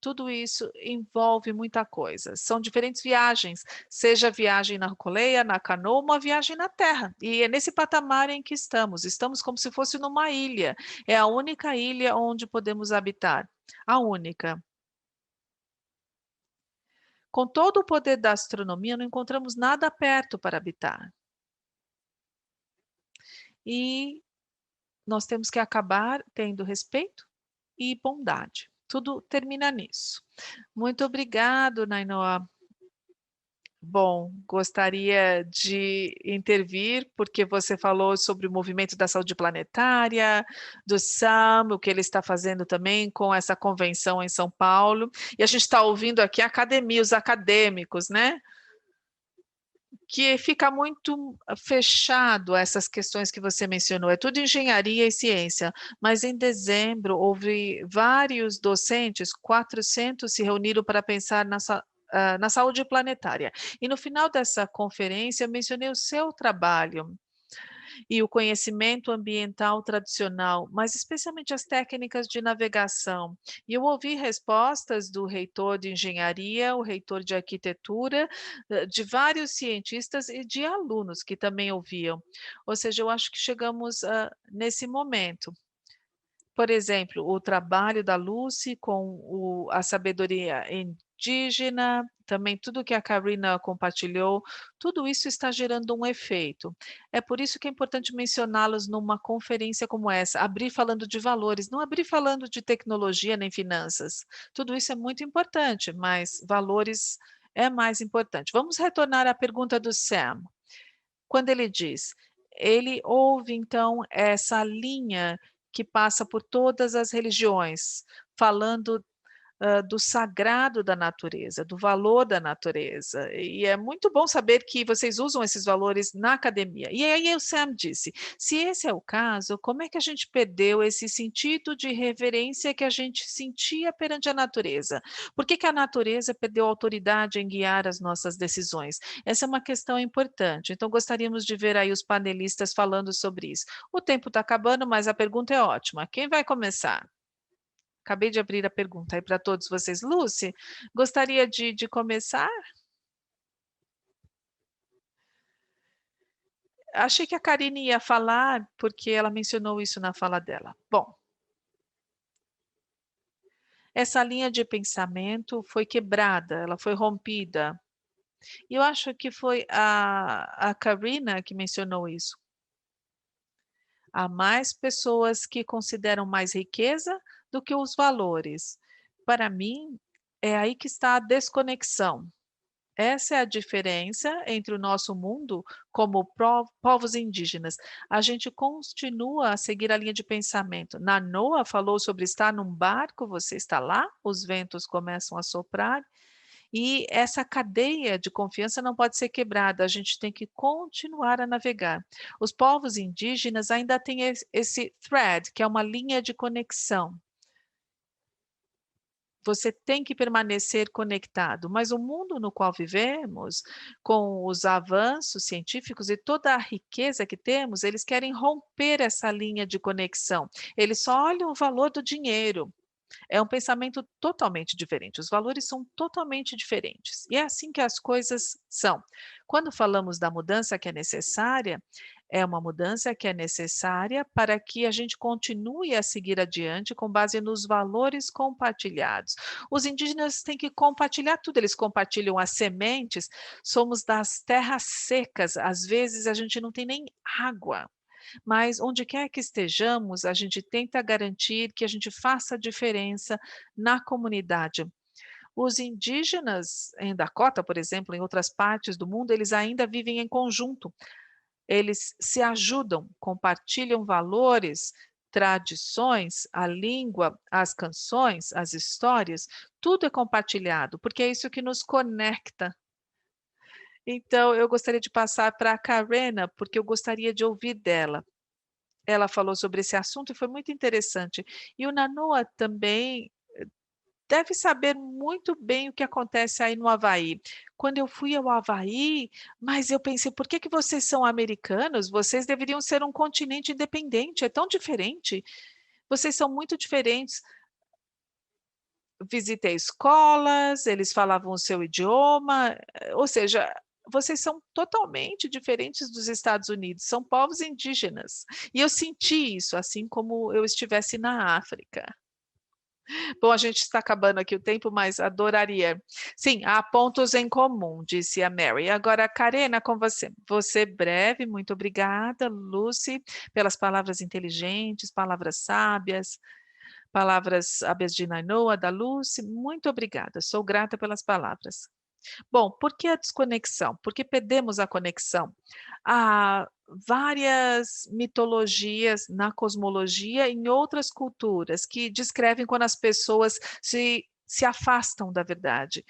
tudo isso envolve muita coisa. São diferentes viagens, seja viagem na coleia, na canoa, uma viagem na terra. E é nesse patamar em que estamos. Estamos como se fosse numa ilha. É a única ilha onde podemos habitar. A única. Com todo o poder da astronomia, não encontramos nada perto para habitar. E nós temos que acabar tendo respeito e bondade. Tudo termina nisso. Muito obrigado, Nainoa. Bom, gostaria de intervir, porque você falou sobre o movimento da saúde planetária, do SAM, o que ele está fazendo também com essa convenção em São Paulo. E a gente está ouvindo aqui a academia, os acadêmicos, né? Que fica muito fechado a essas questões que você mencionou. É tudo engenharia e ciência. Mas em dezembro houve vários docentes, 400 se reuniram para pensar na saúde planetária. E no final dessa conferência, eu mencionei o seu trabalho e o conhecimento ambiental tradicional, mas especialmente as técnicas de navegação. E eu ouvi respostas do reitor de engenharia, o reitor de arquitetura, de vários cientistas e de alunos que também ouviam. Ou seja, eu acho que chegamos nesse momento. Por exemplo, o trabalho da Lucy com a sabedoria indígena, também tudo que a Karina compartilhou, tudo isso está gerando um efeito. É por isso que é importante mencioná-los numa conferência como essa, abrir falando de valores, não abrir falando de tecnologia nem finanças. Tudo isso é muito importante, mas valores é mais importante. Vamos retornar à pergunta do Sam. Quando ele diz, ele ouve então essa linha que passa por todas as religiões, falando do sagrado da natureza, do valor da natureza. E é muito bom saber que vocês usam esses valores na academia. E aí o Sam disse: se esse é o caso, como é que a gente perdeu esse sentido de reverência que a gente sentia perante a natureza? Por que a natureza perdeu a autoridade em guiar as nossas decisões? Essa é uma questão importante. Então, gostaríamos de ver aí os panelistas falando sobre isso. O tempo está acabando, mas a pergunta é ótima. Quem vai começar? Acabei de abrir a pergunta aí para todos vocês. Lucy, gostaria de começar? Achei que a Karine ia falar, porque ela mencionou isso na fala dela. Bom, essa linha de pensamento foi quebrada, ela foi rompida. E eu acho que foi a Karina que mencionou isso. Há mais pessoas que consideram mais riqueza do que os valores. Para mim, é aí que está a desconexão. Essa é a diferença entre o nosso mundo como povos indígenas. A gente continua a seguir a linha de pensamento. Na Noa falou sobre estar num barco, você está lá, os ventos começam a soprar E essa cadeia de confiança não pode ser quebrada, a gente tem que continuar a navegar. Os povos indígenas ainda têm esse thread, que é uma linha de conexão. Você tem que permanecer conectado, mas o mundo no qual vivemos, com os avanços científicos e toda a riqueza que temos, eles querem romper essa linha de conexão. Eles só olham o valor do dinheiro. É um pensamento totalmente diferente, os valores são totalmente diferentes. E é assim que as coisas são. Quando falamos da mudança que é necessária, é uma mudança que é necessária para que a gente continue a seguir adiante com base nos valores compartilhados. Os indígenas têm que compartilhar tudo, eles compartilham as sementes, somos das terras secas, às vezes a gente não tem nem água. Mas onde quer que estejamos, a gente tenta garantir que a gente faça a diferença na comunidade. Os indígenas em Dakota, por exemplo, em outras partes do mundo, eles ainda vivem em conjunto. Eles se ajudam, compartilham valores, tradições, a língua, as canções, as histórias, tudo é compartilhado, porque é isso que nos conecta. Então, eu gostaria de passar para a Karena, porque eu gostaria de ouvir dela. Ela falou sobre esse assunto e foi muito interessante. E o Nanoa também deve saber muito bem o que acontece aí no Havaí. Quando eu fui ao Havaí, mas eu pensei: "Por que que vocês são americanos? Vocês deveriam ser um continente independente, é tão diferente. Vocês são muito diferentes". Visitei escolas, eles falavam o seu idioma, ou seja, vocês são totalmente diferentes dos Estados Unidos, são povos indígenas. E eu senti isso, assim como eu estivesse na África. Bom, a gente está acabando aqui o tempo, mas adoraria. Sim, há pontos em comum, disse a Mary. Agora, Karena, com você. Você breve, muito obrigada, Lucy, pelas palavras inteligentes, palavras sábias. Palavras habeas de Nainoa, da Lucy, muito obrigada, sou grata pelas palavras. Bom, por que a desconexão? Por que perdemos a conexão? Há várias mitologias na cosmologia e em outras culturas que descrevem quando as pessoas se afastam da verdade.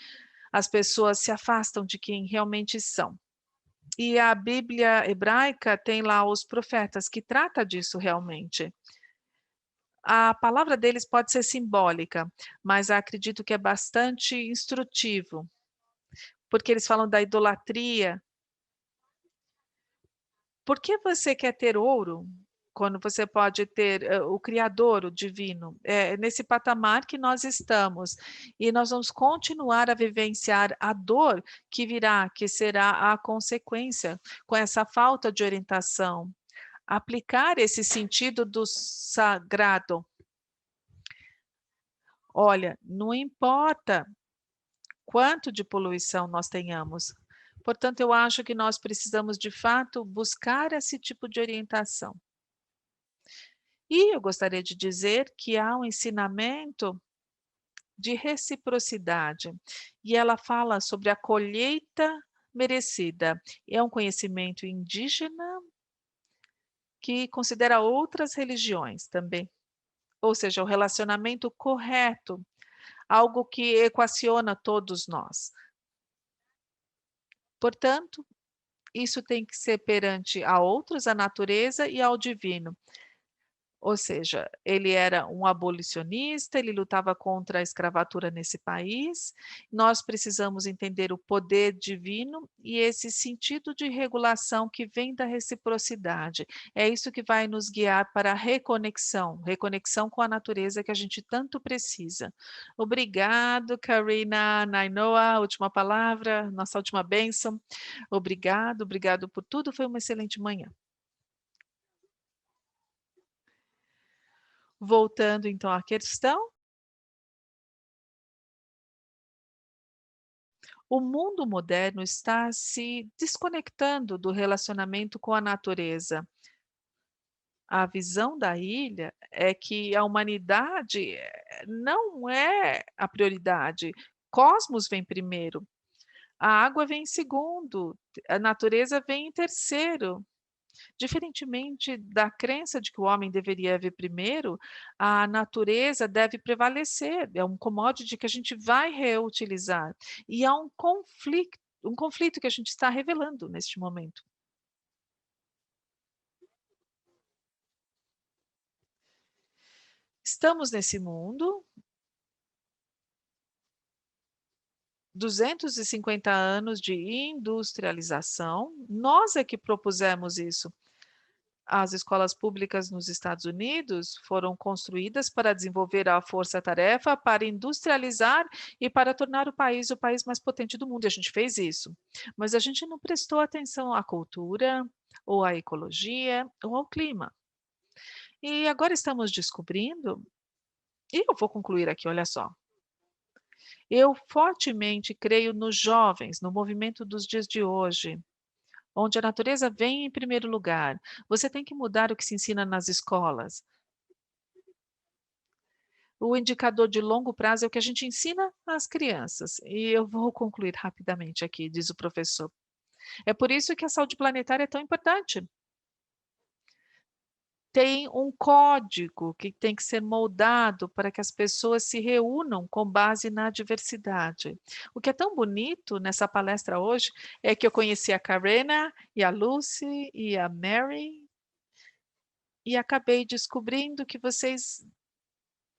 As pessoas se afastam de quem realmente são. E a Bíblia hebraica tem lá os profetas que trata disso realmente. A palavra deles pode ser simbólica, mas acredito que é bastante instrutivo, porque eles falam da idolatria. Por que você quer ter ouro, quando você pode ter, o criador, o divino? É nesse patamar que nós estamos, e nós vamos continuar a vivenciar a dor que virá, que será a consequência, com essa falta de orientação. Aplicar esse sentido do sagrado. Olha, não importa quanto de poluição nós tenhamos. Portanto, eu acho que nós precisamos, de fato, buscar esse tipo de orientação. E eu gostaria de dizer que há um ensinamento de reciprocidade, e ela fala sobre a colheita merecida. É um conhecimento indígena que considera outras religiões também, ou seja, o relacionamento correto, algo que equaciona todos nós. Portanto, isso tem que ser perante a outros, a natureza e ao divino. Ou seja, ele era um abolicionista, ele lutava contra a escravatura nesse país. Nós precisamos entender o poder divino e esse sentido de regulação que vem da reciprocidade. É isso que vai nos guiar para a reconexão, reconexão com a natureza que a gente tanto precisa. Obrigado, Karina, Nainoa, última palavra, nossa última bênção. Obrigado, obrigado por tudo, foi uma excelente manhã. Voltando então à questão, o mundo moderno está se desconectando do relacionamento com a natureza. A visão da ilha é que a humanidade não é a prioridade. Cosmos vem primeiro, a água vem em segundo, a natureza vem em terceiro. Diferentemente da crença de que o homem deveria vir primeiro, a natureza deve prevalecer. É um commodity que a gente vai reutilizar. E há um conflito que a gente está revelando neste momento. Estamos nesse mundo, 250 anos de industrialização, nós é que propusemos isso. As escolas públicas nos Estados Unidos foram construídas para desenvolver a força-tarefa, para industrializar e para tornar o país mais potente do mundo. E a gente fez isso. Mas a gente não prestou atenção à cultura, ou à ecologia, ou ao clima. E agora estamos descobrindo, e eu vou concluir aqui, olha só. Eu fortemente creio nos jovens, no movimento dos dias de hoje, onde a natureza vem em primeiro lugar. Você tem que mudar o que se ensina nas escolas. O indicador de longo prazo é o que a gente ensina às crianças. E eu vou concluir rapidamente aqui, diz o professor. É por isso que a saúde planetária é tão importante. Tem um código que tem que ser moldado para que as pessoas se reúnam com base na diversidade. O que é tão bonito nessa palestra hoje é que eu conheci a Karena e a Lucy e a Mary e acabei descobrindo que vocês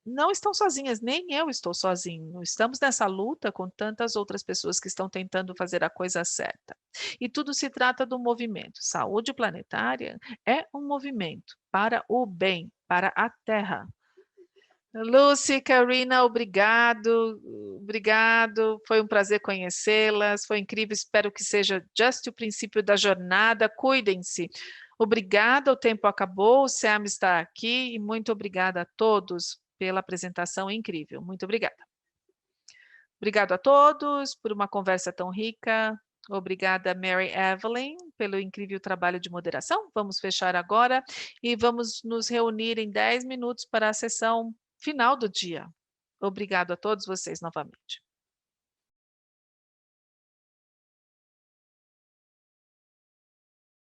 não estão sozinhas, nem eu estou sozinho. Estamos nessa luta com tantas outras pessoas que estão tentando fazer a coisa certa. E tudo se trata do movimento. Saúde planetária é um movimento para o bem, para a Terra. Lucy, Karina, obrigado, obrigado. Foi um prazer conhecê-las, foi incrível. Espero que seja just o princípio da jornada. Cuidem-se. Obrigada, o tempo acabou, o Sam está aqui e muito obrigada a todos pela apresentação incrível. Muito obrigada. Obrigado a todos por uma conversa tão rica. Obrigada, Mary Evelyn, pelo incrível trabalho de moderação. Vamos fechar agora e vamos nos reunir em 10 minutos para a sessão final do dia. Obrigado a todos vocês novamente.